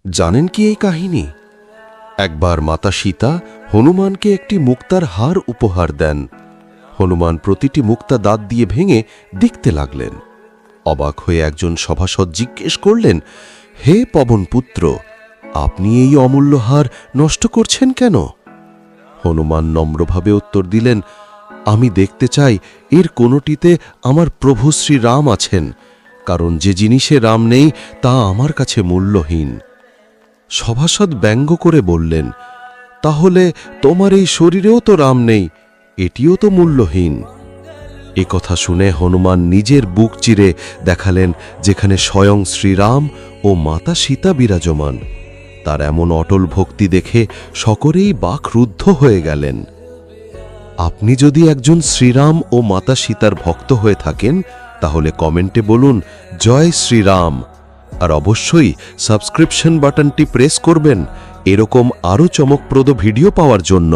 জানেন কি এই কাহিনী? একবার মাতা সীতা হনুমানকে একটি মুক্তার হার উপহার দেন। হনুমান প্রতিটি মুক্তা দাঁত দিয়ে ভেঙে দেখতে লাগলেন। অবাক হয়ে একজন সভাসদ জিজ্ঞেস করলেন, হে পবনপুত্র, আপনি এই অমূল্য হার নষ্ট করছেন কেন? হনুমান নম্রভাবে উত্তর দিলেন, আমি দেখতে চাই এর কোনোটিতে আমার প্রভু শ্রীরাম আছেন, কারণ যে জিনিসে রাম নেই তা আমার কাছে মূল্যহীন। সভাসদ ব্যঙ্গ করে বললেন, তাহলে তোমার এই শরীরেও তো রাম নেই, এটিও তো মূল্যহীন। এ কথা শুনে হনুমান নিজের বুক চিরে দেখালেন যেখানে স্বয়ং শ্রীরাম ও মাতা সীতা বিরাজমান। তার এমন অটল ভক্তি দেখে সকলেই বাকরুদ্ধ হয়ে গেলেন। আপনি যদি একজন শ্রীরাম ও মাতা সীতার ভক্ত হয়ে থাকেন তাহলে কমেন্টে বলুন জয় শ্রীরাম, আর অবশ্যই সাবস্ক্রিপশন বাটনটি প্রেস করবেন এরকম আরও চমকপ্রদ ভিডিও পাওয়ার জন্য।